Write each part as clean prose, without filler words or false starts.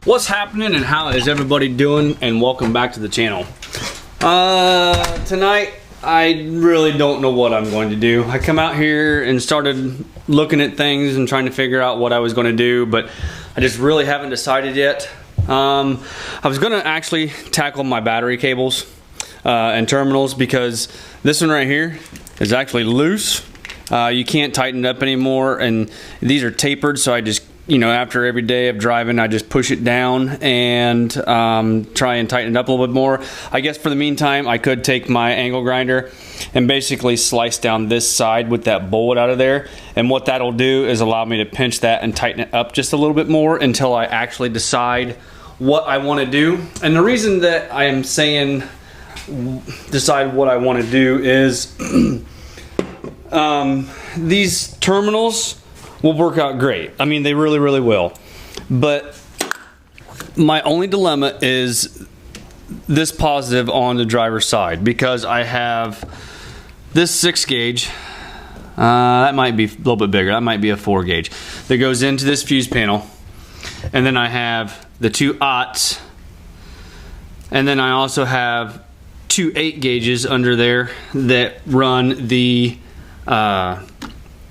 What's happening and how is everybody doing, and welcome back to the channel. Tonight I really don't know what I'm going to do. I come out here and started looking at things and trying to figure out what I was going to do, but I just really haven't decided yet. I was going to actually tackle my battery cables and terminals, because this one right here is actually loose. You can't tighten it up anymore, and these are tapered, so I just, you know, after every day of driving, I just push it down and try and tighten it up a little bit more. I guess for the meantime, I could take my angle grinder and basically slice down this side with that bullet out of there, and what that'll do is allow me to pinch that and tighten it up just a little bit more until I actually decide what I want to do. And the reason that I am saying decide what I want to do is these terminals will work out great. I mean, they really will. But my only dilemma is this positive on the driver's side, because I have this 6 gauge, that might be a little bit bigger, that might be a 4 gauge, that goes into this fuse panel. And then I have the 2 aughts, and then I also have 2 8 gauges under there that run the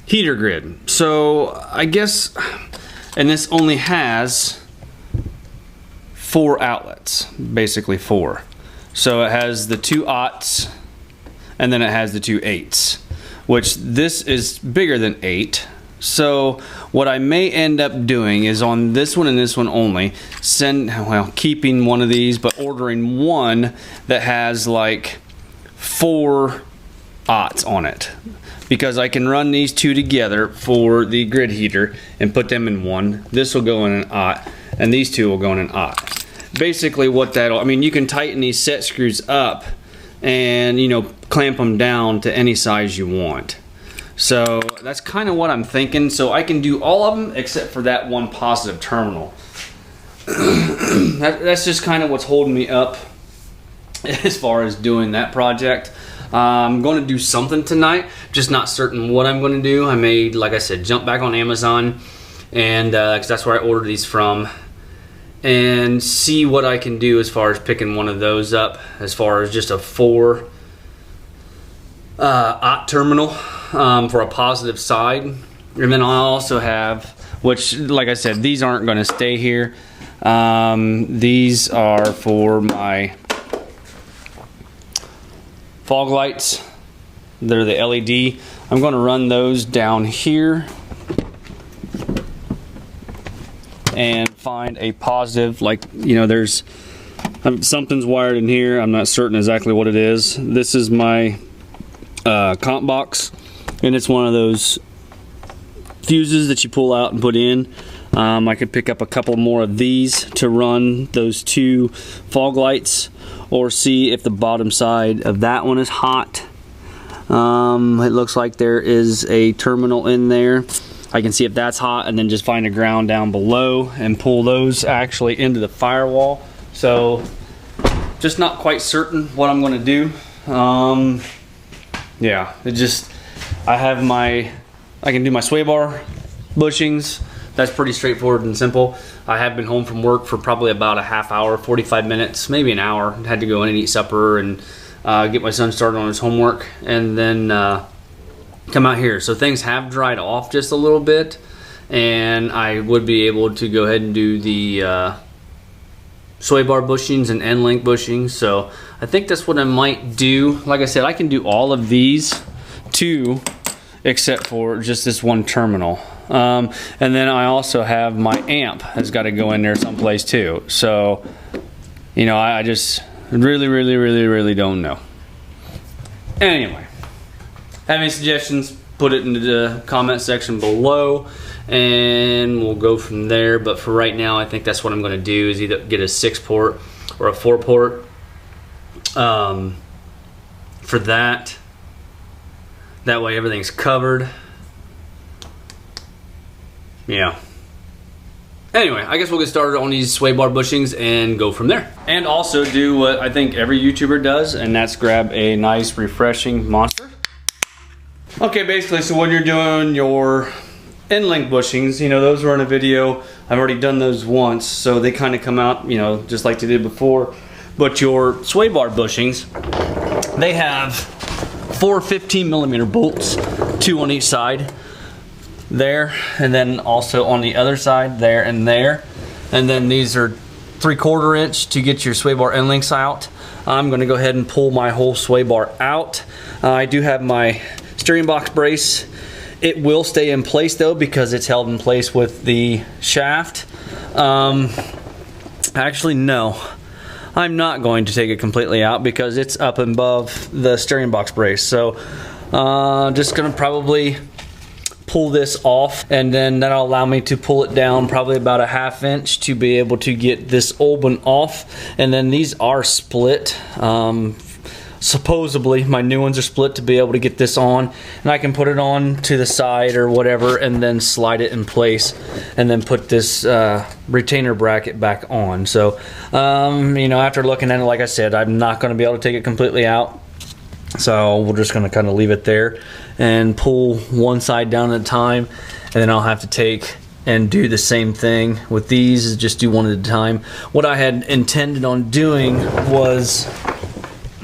heater grid. So I guess, and this only has 4 outlets, basically 4. So it has the 2 aughts, and then it has the 2 8s, which this is bigger than 8. So what I may end up doing is on this one and this one only, keeping one of these, but ordering one that has like 4 aughts on it, because I can run these 2 together for the grid heater and put them in one. This will go in an aught, and these 2 will go in an aught. Basically what that'll, I mean, you can tighten these set screws up and, you know, clamp them down to any size you want. So that's kind of what I'm thinking. So I can do all of them except for that one positive terminal. That's just kind of what's holding me up as far as doing that project. I'm going to do something tonight, just not certain what I'm going to do. I may, like I said, jump back on Amazon, and because that's where I ordered these from, and see what I can do as far as picking one of those up, as far as just a 4 aught terminal for a positive side. And then I also have, which, like I said, these aren't going to stay here. These are for my fog lights. They're the LED. I'm going to run those down here and find a positive, like, you know, there's something's wired in here. I'm not certain exactly what it is. This is my comp box, and it's one of those fuses that you pull out and put in. I could pick up a couple more of these to run those 2 fog lights, or see if the bottom side of that one is hot. It looks like there is a terminal in there. I can see if that's hot, and then just find a ground down below and pull those actually into the firewall. So just not quite certain what I'm going to do. Yeah, it just, I can do my sway bar bushings. That's pretty straightforward and simple. I have been home from work for probably about a half hour, 45 minutes, maybe an hour. Had to go in and eat supper and get my son started on his homework, and then come out here. So things have dried off just a little bit, and I would be able to go ahead and do the sway bar bushings and end link bushings. So I think that's what I might do. Like I said, I can do all of these 2 except for just this one terminal. And then I also have my amp has got to go in there someplace too. So, you know, I just really don't know. Anyway, have any suggestions, put it into the comment section below, and we'll go from there. But for right now, I think that's what I'm going to do, is either get a 6-port or a 4-port for that. That way everything's covered. Yeah. Anyway, I guess we'll get started on these sway bar bushings and go from there. And also do what I think every YouTuber does, and that's grab a nice refreshing Monster. Okay, basically, so when you're doing your end length bushings, you know, those were in a video. I've already done those once, so they kind of come out, you know, just like they did before. But your sway bar bushings, they have 4 15mm bolts, 2 on each side there, and then also on the other side there and there. And then these are 3/4 inch to get your sway bar end lengths out. I'm going to go ahead and pull my whole sway bar out. I do have my steering box brace. It will stay in place though, because it's held in place with the shaft. Actually, no. I'm not going to take it completely out because it's up above the steering box brace. So just going to probably pull this off, and then that'll allow me to pull it down probably about a 1/2 inch to be able to get this old one off. And then these are split. Supposedly my new ones are split to be able to get this on, and I can put it on to the side or whatever and then slide it in place and then put this retainer bracket back on. So you know, after looking at it, like I said, I'm not going to be able to take it completely out, so we're just going to kind of leave it there and pull one side down at a time, and then I'll have to take and do the same thing with these, is just do one at a time. What I had intended on doing was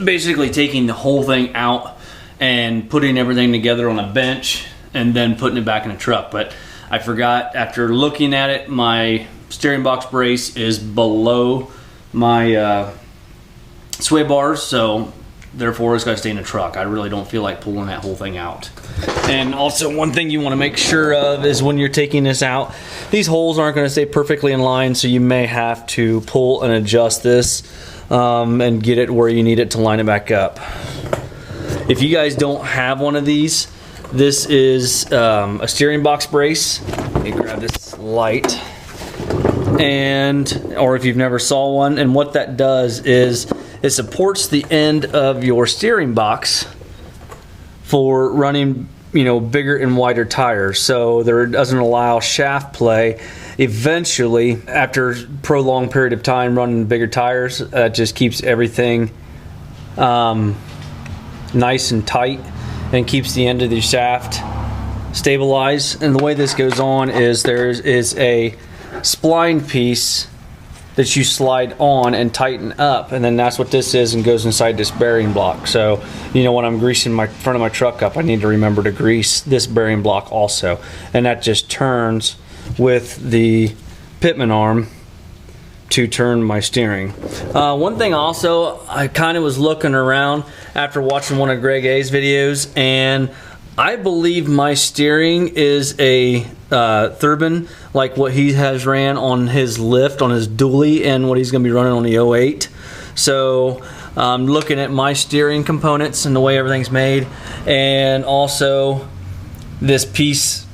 basically taking the whole thing out and putting everything together on a bench and then putting it back in a truck, but I forgot. After looking at it, my steering box brace is below my sway bars, so therefore it's got to stay in a truck. I really don't feel like pulling that whole thing out. And also, one thing you want to make sure of is when you're taking this out, these holes aren't going to stay perfectly in line, so you may have to pull and adjust this and get it where you need it to line it back up. If you guys don't have one of these, this is a steering box brace. Let me grab this light. Or if you've never saw one, and what that does is it supports the end of your steering box for running, you know, bigger and wider tires, so there doesn't allow shaft play. Eventually, after a prolonged period of time running bigger tires, just keeps everything nice and tight and keeps the end of the shaft stabilized. And the way this goes on is there is a spline piece that you slide on and tighten up, and then that's what this is, and goes inside this bearing block. So, you know, when I'm greasing my front of my truck up, I need to remember to grease this bearing block also, and that just turns with the pitman arm to turn my steering. One thing also, I kind of was looking around after watching one of Greg A's videos, and I believe my steering is a Thurbin, like what he has ran on his lift, on his dually, and what he's going to be running on the 08. So looking at my steering components and the way everything's made, and also this piece,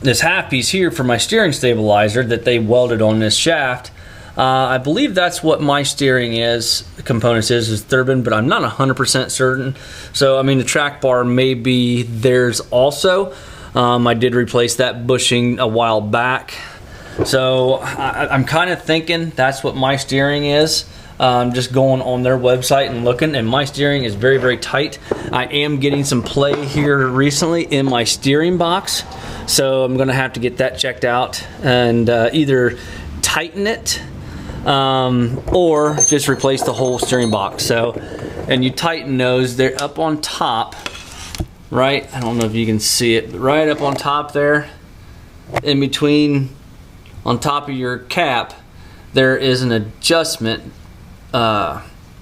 this half piece here for my steering stabilizer that they welded on this shaft, I believe that's what my steering components is Thurbin, but I'm not 100% certain. So I mean, the track bar may be theirs also. I did replace that bushing a while back, so I'm kind of thinking that's what my steering is. Just going on their website and looking, and my steering is very, very tight. I am getting some play here recently in my steering box, so I'm gonna have to get that checked out and either tighten it or just replace the whole steering box. So, and you tighten those, they're up on top, right? I don't know if you can see it, but right up on top there, in between, on top of your cap, there is an adjustment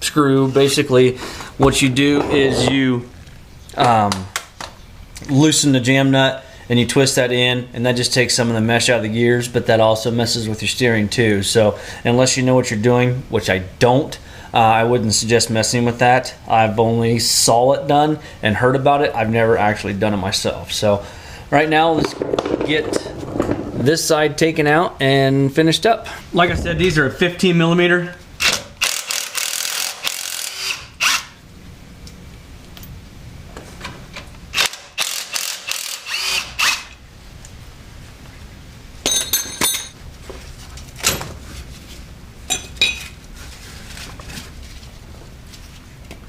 screw. Basically, what you do is you loosen the jam nut and you twist that in, and that just takes some of the mesh out of the gears, but that also messes with your steering too. So unless you know what you're doing, which I don't, I wouldn't suggest messing with that. I've only saw it done and heard about it. I've never actually done it myself. So right now, let's get this side taken out and finished up. Like I said, these are a 15mm.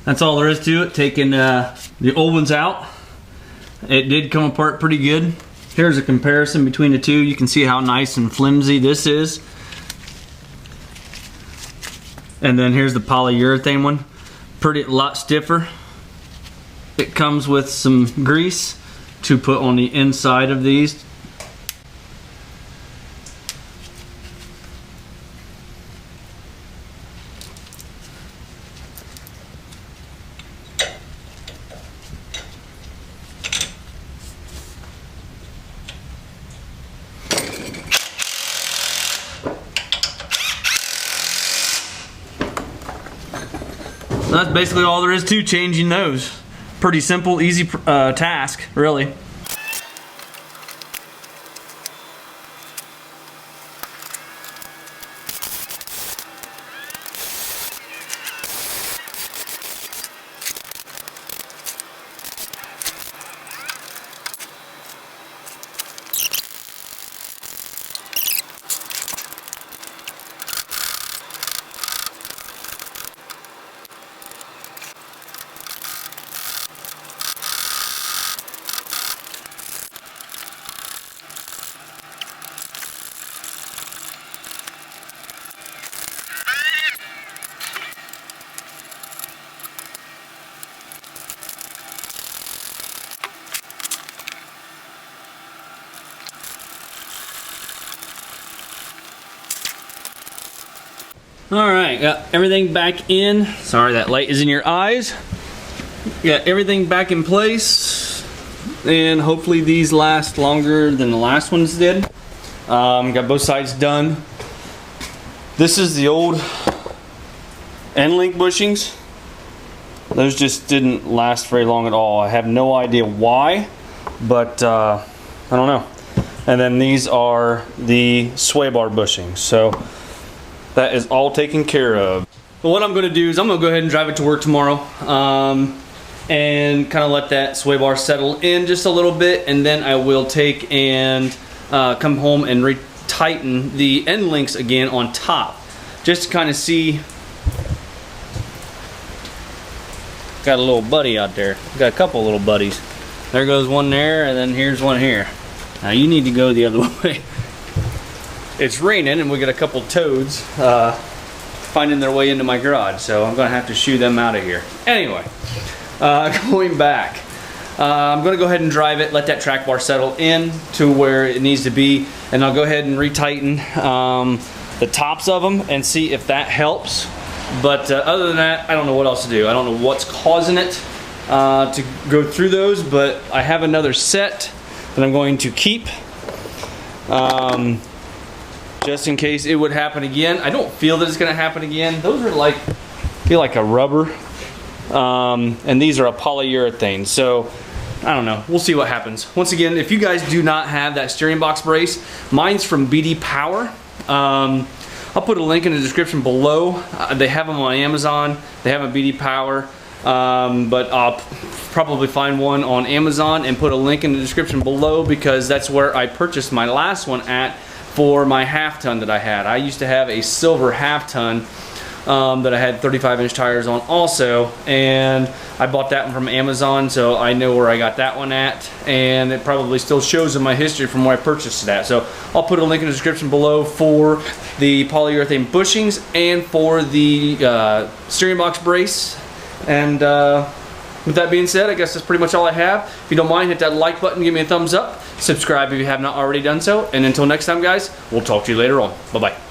That's all there is to it. Taking the old ones out, it did come apart pretty good. here's a comparison between the two. You can see how nice and flimsy this is. And then here's the polyurethane one. Pretty, a lot stiffer. It comes with some grease to put on the inside of these. That's basically all there is to changing those. Pretty simple, easy task, really. Alright, got everything back in. Sorry that light is in your eyes. Got everything back in place. And hopefully these last longer than the last ones did. Got both sides done. This is the old end link bushings. Those just didn't last very long at all. I have no idea why, but I don't know. And then these are the sway bar bushings. So that is all taken care of. But what I'm going to do is I'm going to go ahead and drive it to work tomorrow and kind of let that sway bar settle in just a little bit, and then I will take and come home and retighten the end links again on top, just to kind of see. Got a little buddy out there. Got a couple little buddies. There goes one there, and then here's one here. Now you need to go the other way. It's raining and we got a couple toads finding their way into my garage, so I'm gonna have to shoo them out of here. Anyway, going back, I'm gonna go ahead and drive it, let that track bar settle in to where it needs to be, and I'll go ahead and retighten the tops of them and see if that helps. But other than that, I don't know what else to do. I don't know what's causing it to go through those, but I have another set that I'm going to keep. Just in case it would happen again. I don't feel that it's going to happen again. Those are like, feel like a rubber, and these are a polyurethane. So I don't know. We'll see what happens. Once again, if you guys do not have that steering box brace, mine's from BD Power. I'll put a link in the description below. They have them on Amazon. They have a BD Power, but I'll probably find one on Amazon and put a link in the description below, because that's where I purchased my last one at for my half ton that I had. I used to have a silver half ton that I had 35-inch tires on also, and I bought that one from Amazon, so I know where I got that one at, and it probably still shows in my history from where I purchased it at. So I'll put a link in the description below for the polyurethane bushings and for the steering box brace. And with that being said, I guess that's pretty much all I have. If you don't mind, hit that like button, give me a thumbs up, subscribe if you have not already done so, and until next time guys, we'll talk to you later on. Bye bye.